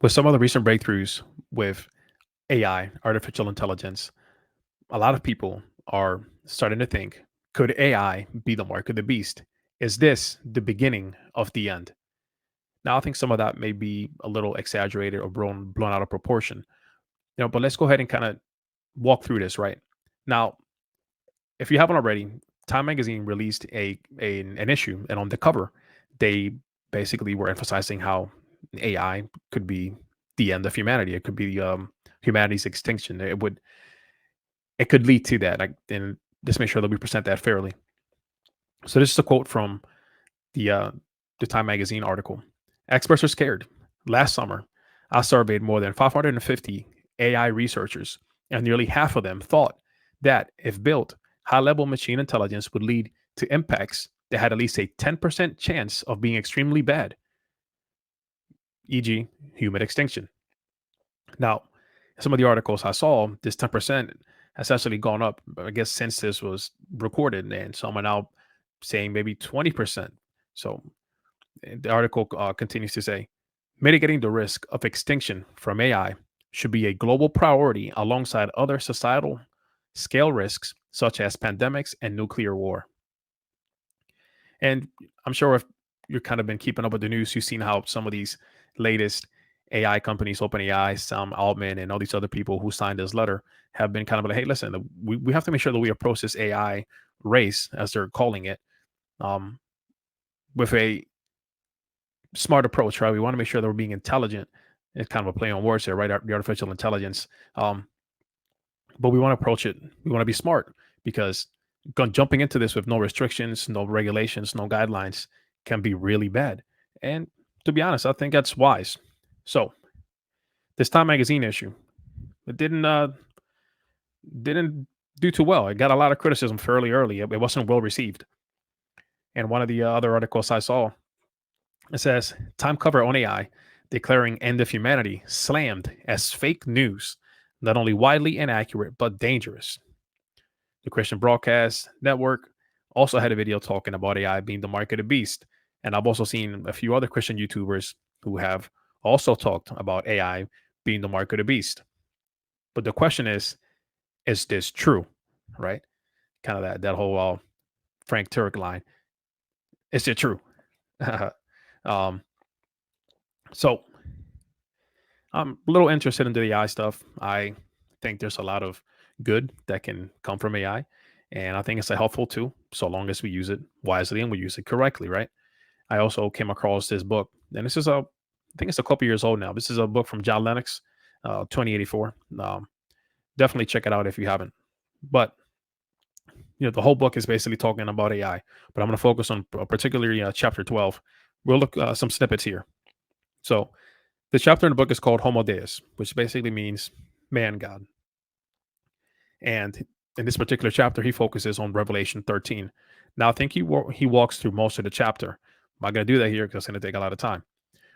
With some of the recent breakthroughs with AI, artificial intelligence, a lot of people are starting to think, could AI be the mark of the beast? Is this the beginning of the end? Now, I think some of that may be a little exaggerated or blown out of proportion, but let's go ahead and kind of walk through this, right? Now, if you haven't already, Time Magazine released an issue, and on the cover, they basically were emphasizing how AI could be the end of humanity. It could be humanity's extinction. It could lead to that. And just make sure that we present that fairly. So this is a quote from the uh, the Time Magazine article. Experts are scared. Last summer, I surveyed more than 550 AI researchers, and nearly half of them thought that, if built, high level machine intelligence would lead to impacts that had at least a 10% chance of being extremely bad, e.g., human extinction. Now, some of the articles I saw, this 10% has actually gone up, I guess, since this was recorded. And some are now saying maybe 20%. So the article continues to say mitigating the risk of extinction from AI should be a global priority alongside other societal scale risks such as pandemics and nuclear war. And I'm sure if you've kind of been keeping up with the news, you've seen how some of these latest AI companies, OpenAI, Sam Altman, and all these other people who signed this letter have been kind of like, hey, listen, we have to make sure that we approach this AI race, as they're calling it, um, with a smart approach, right? We want to make sure that we're being intelligent. It's kind of a play on words here, right? The artificial intelligence. But we want to approach it. We want to be smart because jumping into this with no restrictions, no regulations, no guidelines can be really bad. And to be honest, I think that's wise. So this Time Magazine issue, it didn't do too well. It got a lot of criticism fairly early. It wasn't well received. And one of the other articles I saw, it says Time cover on AI declaring end of humanity slammed as fake news, not only widely inaccurate but dangerous. The Christian Broadcast Network also had a video talking about AI being the mark of the beast. And I've also seen a few other Christian YouTubers who have also talked about AI being the mark of the beast. But the question is this true? Right? Kind of that whole Frank Turek line. Is it true? um, so I'm a little interested into the AI stuff. I think there's a lot of good that can come from AI. And I think it's a helpful tool so long as we use it wisely and we use it correctly, right? I also came across this book, and I think it's a couple years old now. This is a book from John Lennox, 2084. Definitely check it out if you haven't. But the whole book is basically talking about AI. But I'm going to focus on particularly chapter 12. We'll look some snippets here. So the chapter in the book is called Homo Deus, which basically means man God. And in this particular chapter, he focuses on Revelation 13. Now, I think he walks through most of the chapter. I'm not going to do that here because it's going to take a lot of time.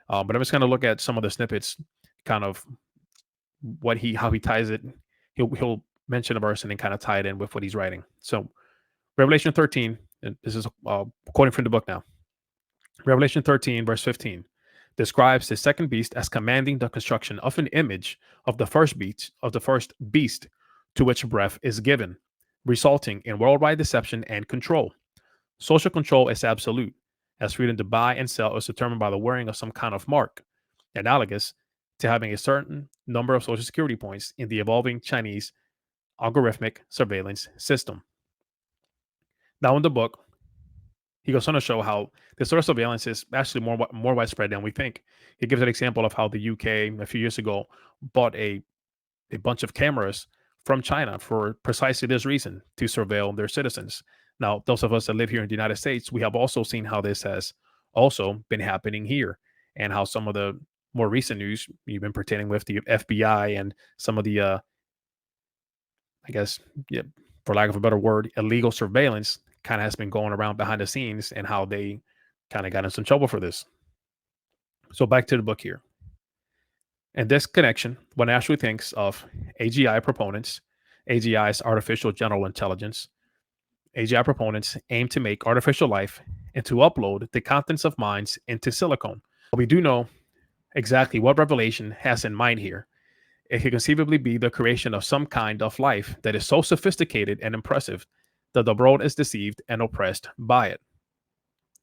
But I'm just going to look at some of the snippets, kind of how he ties it. He'll mention a verse and then kind of tie it in with what he's writing. So Revelation 13, and this is quoting from the book now. Revelation 13, verse 15, describes the second beast as commanding the construction of an image of the first beast to which breath is given, resulting in worldwide deception and control. Social control is absolute, as freedom to buy and sell is determined by the wearing of some kind of mark, analogous to having a certain number of social security points in the evolving Chinese algorithmic surveillance system. Now, in the book, he goes on to show how this sort of surveillance is actually more widespread than we think. He gives an example of how the UK a few years ago bought a bunch of cameras from China for precisely this reason, to surveil their citizens. Now, those of us that live here in the United States, we have also seen how this has also been happening here, and how some of the more recent news, even pertaining with the FBI and some of the, I guess, yeah, for lack of a better word, illegal surveillance kind of has been going around behind the scenes, and how they kind of got in some trouble for this. So back to the book here. In this connection, one actually thinks of AGI proponents. AGI is artificial general intelligence. AGI proponents aim to make artificial life and to upload the contents of minds into silicon. We do know exactly what Revelation has in mind here. It could conceivably be the creation of some kind of life that is so sophisticated and impressive that the world is deceived and oppressed by it.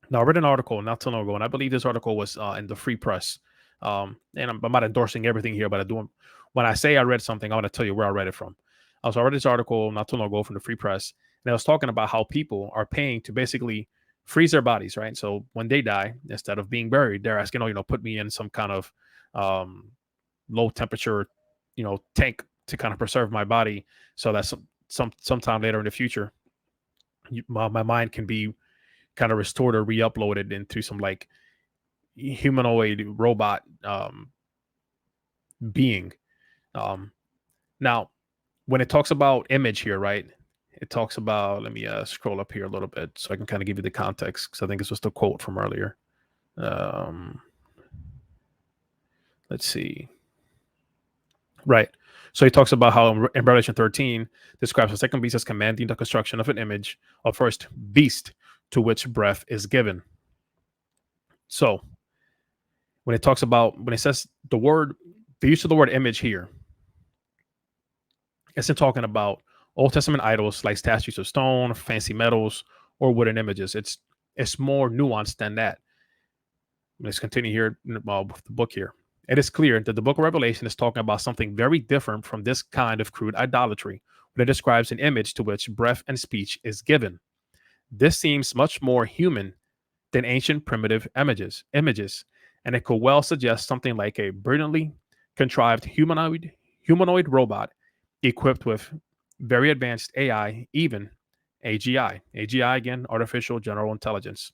Now, I read an article not too long ago, and I believe this article was in the Free Press. And I'm not endorsing everything here, but I do. When I say I read something, I want to tell you where I read it from. So I read this article not too long ago from the Free Press, and I was talking about how people are paying to basically freeze their bodies, right? So when they die, instead of being buried, they're asking, oh, put me in some kind of um, low temperature, tank to kind of preserve my body, so that sometime later in the future, my mind can be kind of restored or re-uploaded into some like humanoid robot being. Um, Now, when it talks about image here, right? It talks about. Let me scroll up here a little bit so I can kind of give you the context, because I think it's just a quote from earlier. Um, let's see. Right. So he talks about how in Revelation 13 describes the second beast as commanding the construction of an image of first beast to which breath is given. So when it says the use of the word image here, it's not talking about Old Testament idols like statues of stone, fancy metals, or wooden images. It's more nuanced than that. Let's continue here with the book here. It is clear that the book of Revelation is talking about something very different from this kind of crude idolatry, when it describes an image to which breath and speech is given. This seems much more human than ancient primitive images, and it could well suggest something like a brilliantly contrived humanoid robot equipped with very advanced AI, even AGI. AGI again, artificial general intelligence.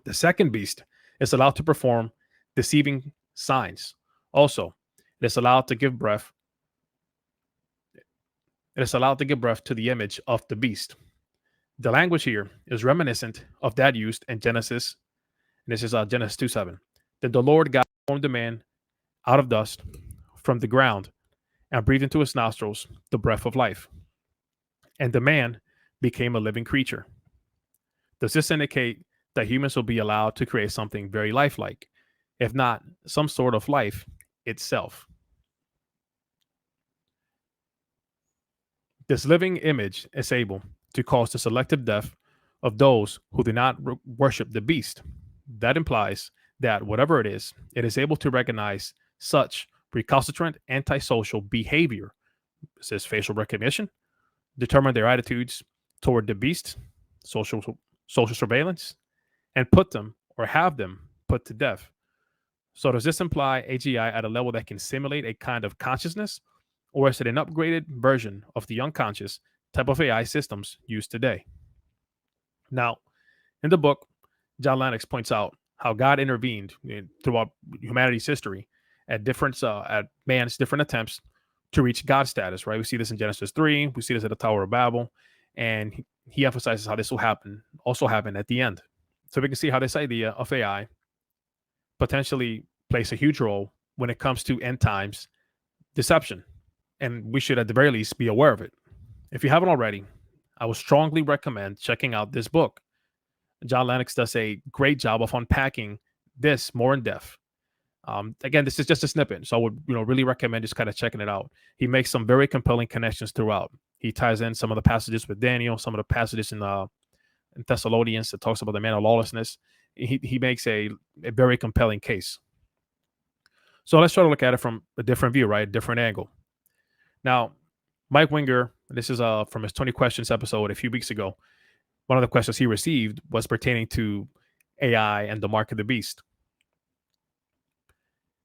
The second beast is allowed to perform deceiving signs. Also, it is allowed to give breath. It is allowed to give breath to the image of the beast. The language here is reminiscent of that used in Genesis. And this is Genesis 2:7. That the Lord God formed the man out of dust from the ground and breathed into his nostrils the breath of life. And the man became a living creature. Does this indicate that humans will be allowed to create something very lifelike, if not some sort of life itself? This living image is able to cause the selective death of those who do not worship the beast. That implies that whatever it is able to recognize such recalcitrant antisocial behavior, says facial recognition, determine their attitudes toward the beast, social social surveillance, and put them or have them put to death. So does this imply AGI at a level that can simulate a kind of consciousness, or is it an upgraded version of the unconscious type of AI systems used today? Now, in the book, John Lennox points out how God intervened throughout humanity's history at man's different attempts to reach God status. Right, we see this in Genesis 3. We see this at the Tower of Babel, and he emphasizes how this will also happen at the end. So we can see how this idea of AI potentially plays a huge role when it comes to end times deception, and we should at the very least be aware of it. If you haven't already, I would strongly recommend checking out this book. John Lennox does a great job of unpacking this more in depth. Again, this is just a snippet, so I would really recommend just kind of checking it out. He makes some very compelling connections throughout. He ties in some of the passages with Daniel, some of the passages in Thessalonians that talks about the man of lawlessness. He makes a very compelling case. So let's try to look at it from a different view, right? A different angle. Now, Mike Winger, this is from his 20 questions episode a few weeks ago. One of the questions he received was pertaining to AI and the mark of the beast.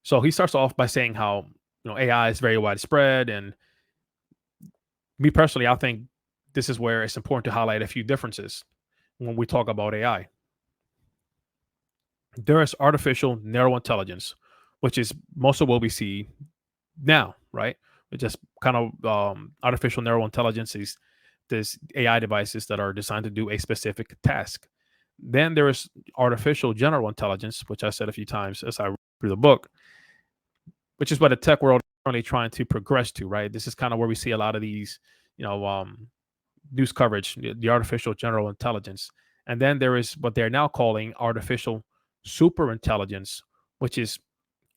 So he starts off by saying how AI is very widespread, and me personally, I think this is where it's important to highlight a few differences when we talk about AI. There is artificial narrow intelligence, which is most of what we see now, right? It's just kind of artificial narrow intelligence is this AI devices that are designed to do a specific task. Then there is artificial general intelligence, which I said a few times as I read through the book, which is what the tech world is currently trying to progress to, right? This is kind of where we see a lot of these, news coverage, the artificial general intelligence. And then there is what they're now calling artificial super intelligence, which is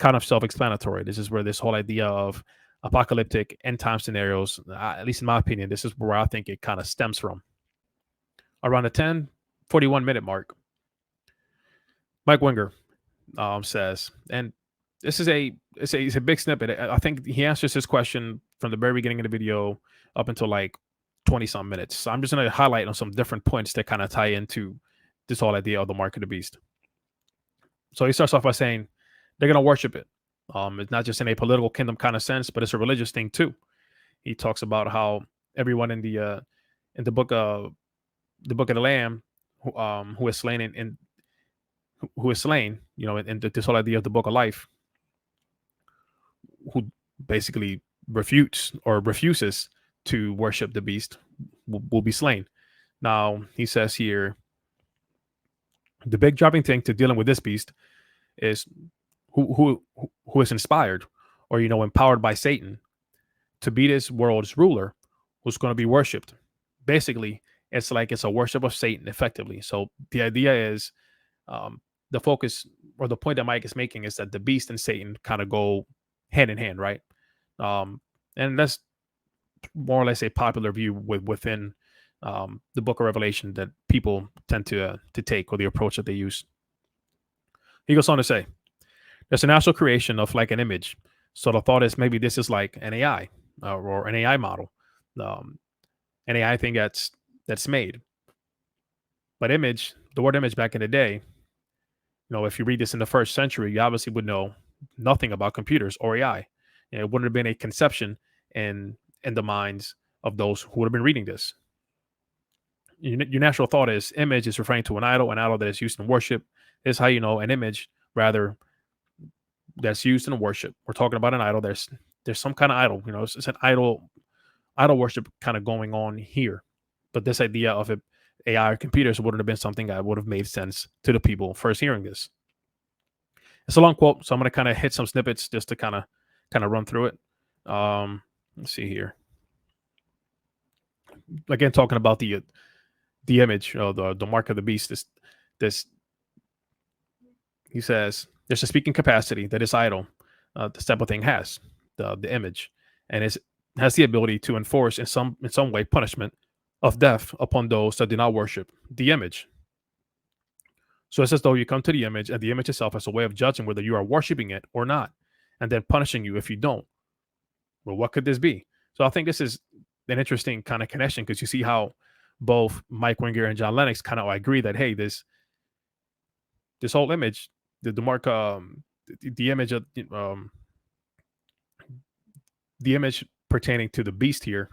kind of self-explanatory. This is where this whole idea of apocalyptic end time scenarios, at least in my opinion, this is where I think it kind of stems from. Around the 10:41 minute mark, Mike Winger says, and this is it's a big snippet. I think he answers this question from the very beginning of the video up until like 20 some minutes. So I'm just going to highlight on some different points that kind of tie into this whole idea of the mark of the beast. So he starts off by saying they're going to worship it. It's not just in a political kingdom kind of sense, but it's a religious thing too. He talks about how everyone in the book of the Lamb who is slain in who is slain, in this whole idea of the book of life, who basically refutes or refuses to worship the beast will be slain. Now he says here, the big driving thing to dealing with this beast is who is inspired or empowered by Satan to be this world's ruler, who's going to be worshipped. Basically, it's like it's a worship of Satan, effectively. So the idea is, the focus or the point that Mike is making is that the beast and Satan kind of go hand in hand, right? And that's more or less a popular view within the book of Revelation that people tend to take, or the approach that they use. He goes on to say, there's a natural creation of like an image. So the thought is maybe this is like an AI or an AI model, an AI thing that's made. But image, the word image back in the day, if you read this in the first century, you obviously would know nothing about computers or AI. It wouldn't have been a conception in the minds of those who would have been reading this. Your natural thought is image is referring to an idol that is used in worship. This is how you know an image, rather, that's used in worship. We're talking about an idol. There's some kind of idol. It's an idol worship kind of going on here. But this idea of AI or computers wouldn't have been something that would have made sense to the people first hearing this. It's a long quote, so I'm going to kind of hit some snippets just to kind of run through it. Let's see here. Again, talking about the image, the mark of the beast. This he says there's a speaking capacity that this idol, this type of thing has, the image, and it has the ability to enforce in some way punishment of death upon those that do not worship the image. So it's as though you come to the image, and the image itself has a way of judging whether you are worshiping it or not, and then punishing you if you don't. Well, what could this be? So I think this is an interesting kind of connection, because you see how both Mike Winger and John Lennox kind of agree that, hey, this whole image, the mark, the image of the image pertaining to the beast here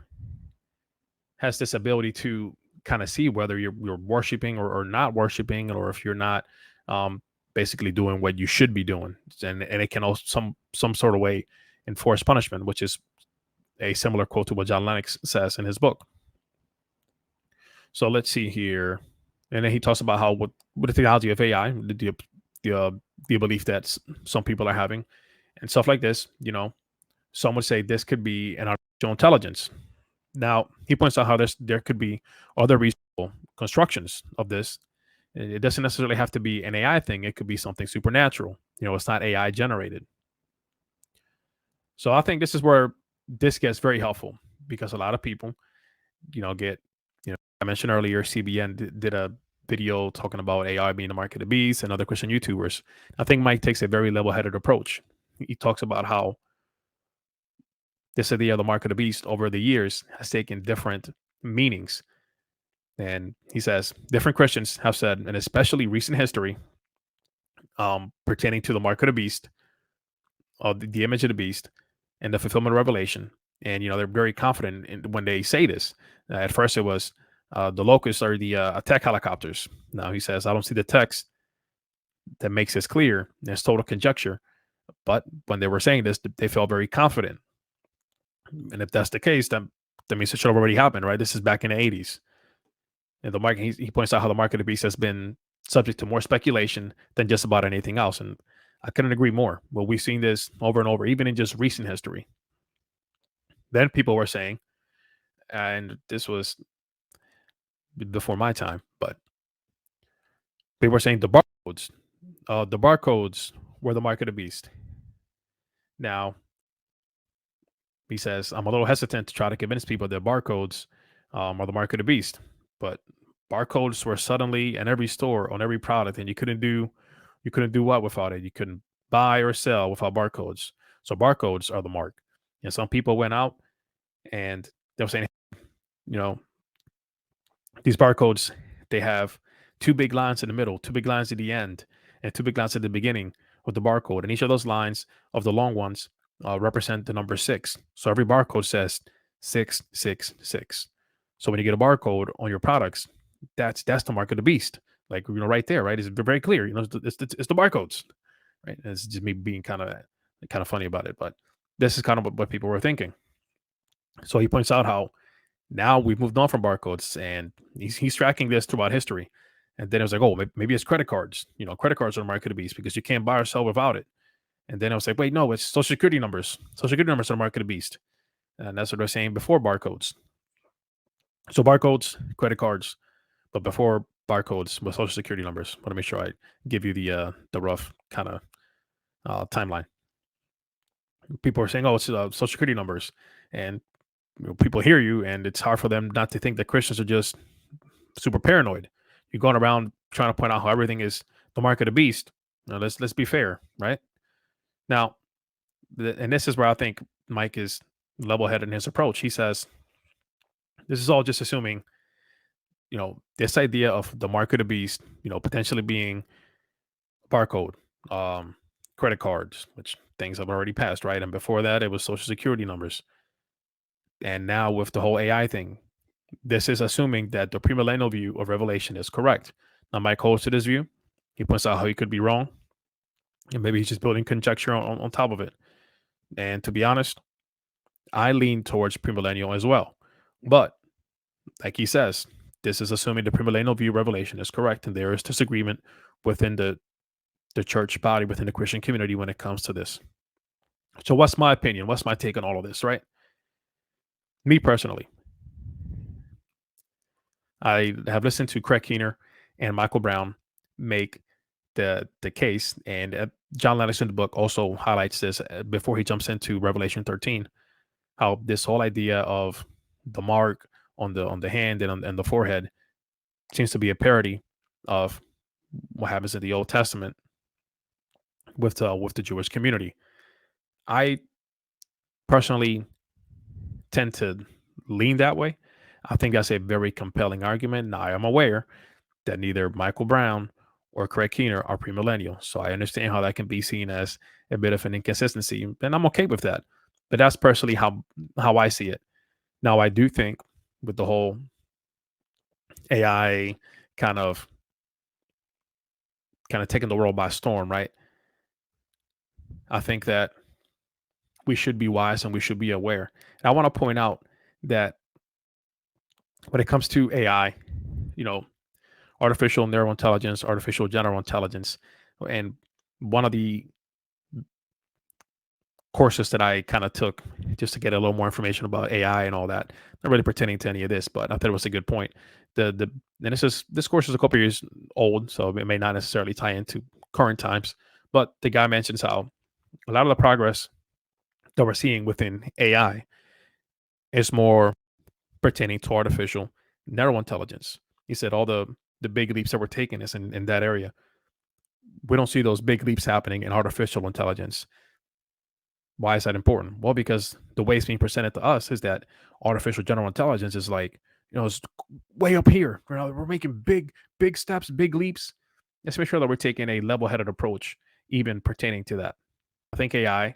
has this ability to kind of see whether you're worshiping or not worshiping, or if you're not basically doing what you should be doing, and it can also some sort of way enforce punishment, which is a similar quote to what John Lennox says in his book. So let's see here, and then he talks about how with the theology of AI, the belief that some people are having, and stuff like this. Some would say this could be an artificial intelligence. Now, he points out how there could be other reasonable constructions of this. It doesn't necessarily have to be an AI thing. It could be something supernatural. It's not AI generated. So I think this is where this gets very helpful, because a lot of people, get, I mentioned earlier, CBN did a video talking about AI being the mark of the beast, and other Christian YouTubers. I think Mike takes a very level-headed approach. He talks about how this idea of the mark of the beast over the years has taken different meanings. And he says different Christians have said, and especially recent history, pertaining to the mark of the beast, the image of the beast, and the fulfillment of Revelation. And, they're very confident when they say this. At first it was the locusts are the attack helicopters. Now he says, I don't see the text that makes this clear. There's total conjecture. But when they were saying this, they felt very confident. And if that's the case, then that means it should have already happened, right? This is back in the 80s. And the market, he points out how the mark of the beast has been subject to more speculation than just about anything else. And I couldn't agree more. Well, we've seen this over and over, even in just recent history. Then people were saying, and this was before my time, but they were saying the barcodes were the mark of the beast. Now, he says, I'm a little hesitant to try to convince people that barcodes are the mark of the beast, but barcodes were suddenly in every store on every product, and you couldn't do what without it. You couldn't buy or sell without barcodes. So barcodes are the mark. And some people went out and they were saying, you know, these barcodes, they have two big lines in the middle, two big lines at the end, and two big lines at the beginning of the barcode. And each of those lines of the long ones represent the number six. So every barcode says 666. So when you get a barcode on your products, that's the mark of the beast. Like, right there, right? It's very clear. It's the barcodes, right? And it's just me being kind of funny about it, but this is kind of what people were thinking. So he points out how now we've moved on from barcodes, and he's tracking this throughout history. And then it was like, oh, maybe it's credit cards. Credit cards are the mark of the beast because you can't buy or sell without it. And then I was like, wait, no, it's social security numbers. Social security numbers are the mark of the beast. And that's what they're saying before barcodes. So barcodes, credit cards, but before barcodes with social security numbers. Want to make sure I give you the rough kind of timeline. People are saying, oh, it's social security numbers. And people hear you, and it's hard for them not to think that Christians are just super paranoid. You're going around trying to point out how everything is the mark of the beast. Now, let's be fair, right? Now, and this is where I think Mike is level-headed in his approach. He says this is all just assuming, this idea of the mark of the beast, potentially being barcode, credit cards, which things have already passed, right? And before that, it was social security numbers. And now with the whole AI thing, this is assuming that the premillennial view of Revelation is correct. Now, Mike holds to this view. He points out how he could be wrong, and maybe he's just building conjecture on top of it. And to be honest, I lean towards premillennial as well. But like he says, this is assuming the premillennial view of Revelation is correct, and there is disagreement within the church body, within the Christian community when it comes to this. So what's my opinion? What's my take on all of this, right? Me personally, I have listened to Craig Keener and Michael Brown make the case, and John Lennox in the book also highlights this before he jumps into Revelation 13, how this whole idea of the mark on the hand and on the forehead seems to be a parody of what happens in the Old Testament with the Jewish community. I personally tend to lean that way. I think that's a very compelling argument. Now, I am aware that neither Michael Brown or Craig Keener are premillennial, so I understand how that can be seen as a bit of an inconsistency, and I'm okay with that. But that's personally how I see it. Now, I do think with the whole AI kind of taking the world by storm, right? I think that we should be wise and we should be aware. And I want to point out that when it comes to AI, you know, artificial neural intelligence, artificial general intelligence, and one of the courses that I kind of took just to get a little more information about AI and all that, not really pertaining to any of this, but I thought it was a good point. And this course is a couple years old, so it may not necessarily tie into current times, but the guy mentions how a lot of the progress that we're seeing within AI is more pertaining to artificial neural intelligence. He said all the big leaps that we're taking is in that area. We don't see those big leaps happening in artificial intelligence. Why is that important? Well, because the way it's being presented to us is that artificial general intelligence is like, it's way up here. We're making big steps, big leaps. Let's make sure that we're taking a level-headed approach, even pertaining to that. I think AI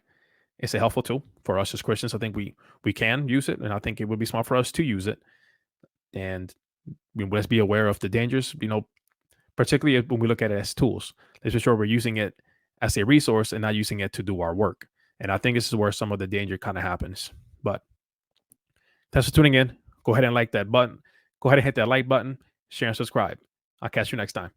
is a helpful tool for us as Christians. I think we can use it, and I think it would be smart for us to use it. And let's be aware of the dangers, particularly when we look at it as tools. Let's make sure we're using it as a resource and not using it to do our work. And I think this is where some of the danger kind of happens. But thanks for tuning in. Go ahead and like that button. Go ahead and hit that like button, share and subscribe. I'll catch you next time.